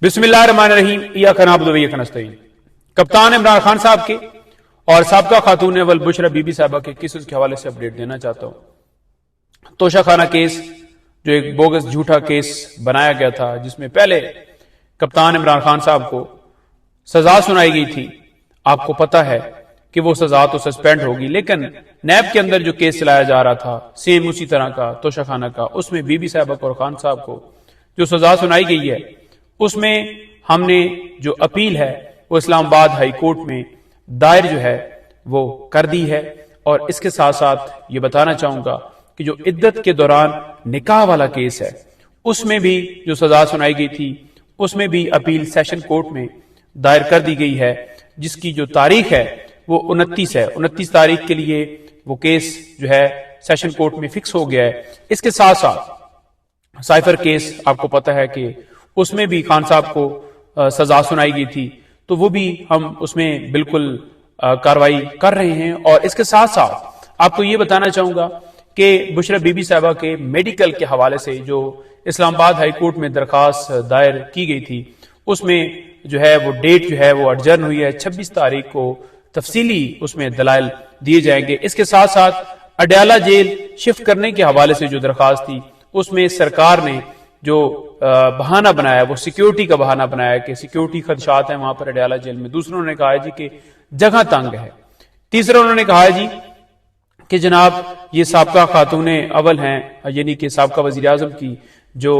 बिस्मिल्लाहिर्रहमानिर्रहीम। इय्याका नअबुदु व इय्याका नस्तईन। कप्तान इमरान खान साहब के और साबका खातून अव्वल बुशरा बीबी साहबा के केसेस के हवाले से अपडेट देना चाहता हूं। तोशाखाना केस जो एक बोगस झूठा केस बनाया गया था, जिसमें पहले कप्तान इमरान खान साहब को सजा सुनाई गई थी। आपको पता है कि वो सजा तो सस्पेंड होगी, लेकिन नैब के अंदर जो केस चलाया जा रहा था सेम उसी तरह का तोशाखाना का, उसमें बीबी साहबा और खान साहब को जो सजा सुनाई गई है, उसमें हमने जो अपील है वो इस्लामाबाद हाई कोर्ट में दायर जो है वो कर दी है। और इसके साथ साथ ये बताना चाहूंगा कि जो इद्दत के दौरान निकाह वाला केस है, उसमें भी जो सजा सुनाई गई थी, उसमें भी अपील सेशन कोर्ट में दायर कर दी गई है, जिसकी जो तारीख है वो 29 है। 29 तारीख के लिए वो केस जो है सेशन कोर्ट में फिक्स हो गया है। इसके साथ साथ साइफर केस आपको पता है कि उसमें भी खान साहब को सजा सुनाई गई थी, तो वो भी हम उसमें बिल्कुल कार्रवाई कर रहे हैं। और इसके साथ साथ आपको ये बताना चाहूंगा कि बुशरा बीबी साहबा के मेडिकल के हवाले से जो इस्लामाबाद हाई कोर्ट में दरखास्त दायर की गई थी, उसमें जो है वो डेट जो है वो अडजर्न हुई है। 26 तारीख को तफसीली उसमें दलाइल दिए जाएंगे। इसके साथ साथ अडयाला जेल शिफ्ट करने के हवाले से जो दरखास्त थी, उसमें सरकार ने जो बहाना बनाया वो सिक्योरिटी का बहाना बनाया कि सिक्योरिटी खदशात हैं वहां पर अडयाला जेल में। दूसरों ने कहा है जी कि जगह तंग है। तीसरा उन्होंने कहा है जी कि जनाब ये साबका खातून अव्वल हैं, यानी कि साबका वजीर आजम की जो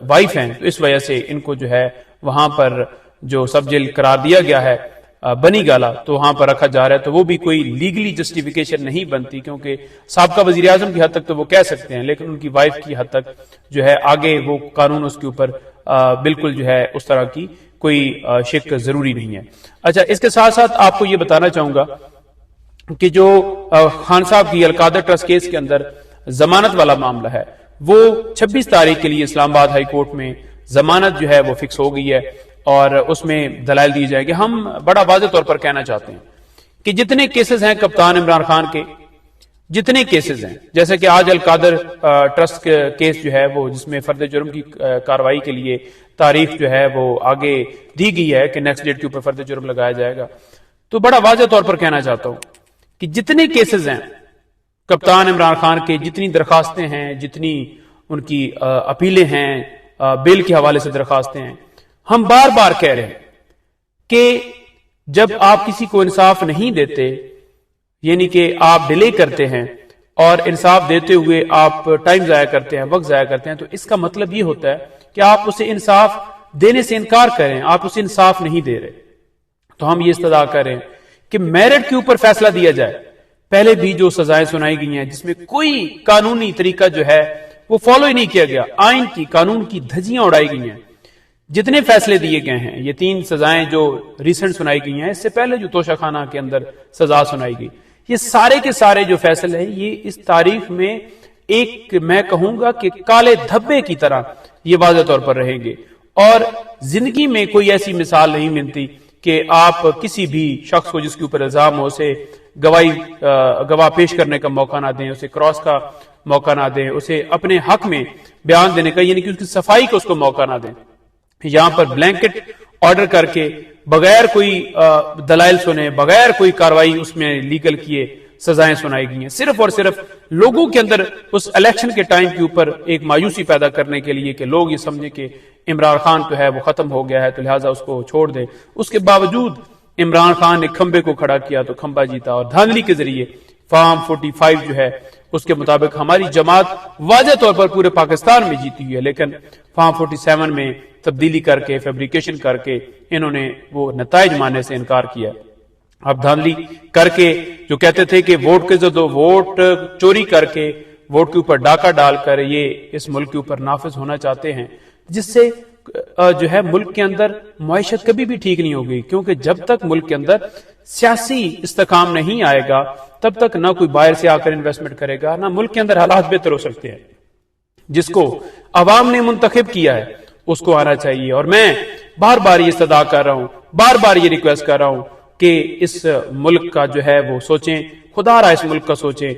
वाइफ हैं, तो इस वजह से इनको जो है वहां पर जो सब जेल करार दिया गया है बनी गाला, तो वहां पर रखा जा रहा है। तो वो भी कोई लीगली जस्टिफिकेशन नहीं बनती, क्योंकि साबका वजीर आजम की हद तक तो वो कह सकते हैं, लेकिन उनकी वाइफ की हद तक जो है आगे वो कानून उसके ऊपर बिल्कुल जो है उस तरह की कोई शिक जरूरी नहीं है। अच्छा, इसके साथ साथ आपको ये बताना चाहूंगा कि जो खान साहब की अलकादर ट्रस्ट केस के अंदर जमानत वाला मामला है, वो 26 तारीख के लिए इस्लामाबाद हाई कोर्ट में जमानत जो है वो फिक्स हो गई है और उसमें दलाइल दी जाएगी। हम बड़ा वाज़ेह तौर पर कहना चाहते हैं कि जितने केसेस हैं कप्तान इमरान खान के, जितने केसेस हैं, जैसे कि आज अलकादर ट्रस्ट केस जो है वो जिसमें फर्द जुर्म की कार्रवाई के लिए तारीख जो है वो आगे दी गई है कि नेक्स्ट डेट के ऊपर फर्द जुर्म लगाया जाएगा, तो बड़ा वाज़ेह तौर पर कहना चाहता हूं कि जितने केसेस हैं कप्तान इमरान खान के, जितनी दरखास्तें हैं, जितनी उनकी अपीलें हैं, बेल के हवाले से दरखास्तें हैं, हम बार बार कह रहे हैं कि जब आप किसी को इंसाफ नहीं देते, यानी कि आप डिले करते हैं और इंसाफ देते हुए आप टाइम जाया करते हैं, वक्त जाया करते हैं, तो इसका मतलब ये होता है कि आप उसे इंसाफ देने से इनकार करें, आप उसे इंसाफ नहीं दे रहे। तो हम ये इस्तदा कर रहे हैं कि मेरिट के ऊपर फैसला दिया जाए। पहले भी जो सजाएं सुनाई गई हैं जिसमें कोई कानूनी तरीका जो है वो फॉलो ही नहीं किया गया, आइन की कानून की धज्जियां उड़ाई गई हैं, जितने फैसले दिए गए हैं, ये 3 सजाएं जो रिसेंट सुनाई गई हैं, इससे पहले जो तोशाखाना के अंदर सजा सुनाई गई, ये सारे के सारे जो फैसले हैं ये इस तारीख में एक मैं कहूंगा कि काले धब्बे की तरह ये वाज़ेह तौर पर रहेंगे। और जिंदगी में कोई ऐसी मिसाल नहीं मिलती कि आप किसी भी शख्स को जिसके ऊपर इल्जाम हो उसे गवाह पेश करने का मौका ना दें, उसे क्रॉस का मौका ना दें, उसे अपने हक में बयान देने का, यानी कि उसकी सफाई को उसको मौका ना दें। यहां पर ब्लैंकेट ऑर्डर करके बगैर कोई दलाइल सुने, बगैर कोई कार्रवाई उसमें लीगल किए सजाएं सुनाई गई हैं, सिर्फ और सिर्फ लोगों के अंदर उस इलेक्शन के टाइम के ऊपर एक मायूसी पैदा करने के लिए कि लोग ये समझे कि इमरान खान तो है वो खत्म हो गया है, तो लिहाजा उसको छोड़ दे। उसके बावजूद इमरान खान ने खंबे को खड़ा किया तो खंबा जीता, और धांधली के जरिए फॉर्म 45 जो है उसके मुताबिक हमारी जमात वाज़ेह तौर पर पूरे पाकिस्तान में जीती हुई है, लेकिन फॉर्म 47 में तब्दीली करके, फैब्रिकेशन करके इन्होंने वो नताइज मानने से इनकार किया। अब धांधली करके जो कहते थे कि वोट के जो वोट चोरी करके वोट के ऊपर डाका डालकर ये इस मुल्क के ऊपर नाफिज होना चाहते हैं, जिससे जो है मुल्क के अंदर मुआशत कभी भी ठीक नहीं होगी, क्योंकि जब तक मुल्क के अंदर सियासी इस्तेकाम नहीं आएगा तब तक ना कोई बाहर से आकर इन्वेस्टमेंट करेगा, ना मुल्क के अंदर हालात बेहतर हो सकते हैं। जिसको अवाम ने मुंतखब किया है उसको आना चाहिए। और मैं बार बार ये इस्तदा कर रहा हूं, बार बार ये रिक्वेस्ट कर रहा हूं कि इस मुल्क का जो है वो सोचें, खुदा रहा इस मुल्क का सोचें,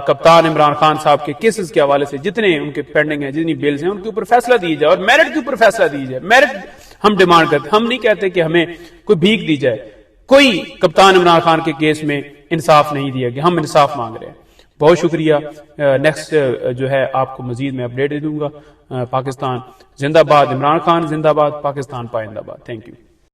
کپتان عمران خان صاحب کے کیسز کے حوالے سے جتنے ان کے پینڈنگ ہیں، جتنی بیلز ہیں، ان کے اوپر فیصلہ دی جائے، اور میرٹ کے اوپر فیصلہ دی جائے. میرٹ ہم ڈیمانڈ کرتے، ہم نہیں کہتے کہ ہمیں کوئی بھیک دی جائے. کوئی کپتان عمران خان کے کیس میں انصاف نہیں دیا گیا، ہم انصاف مانگ رہے ہیں. بہت شکریہ. نیکسٹ جو ہے آپ کو مزید میں اپڈیٹ دے دوں گا. پاکستان زندہ باد، عمران خان زندہ باد، پاکستان پائندہ باد. Thank you.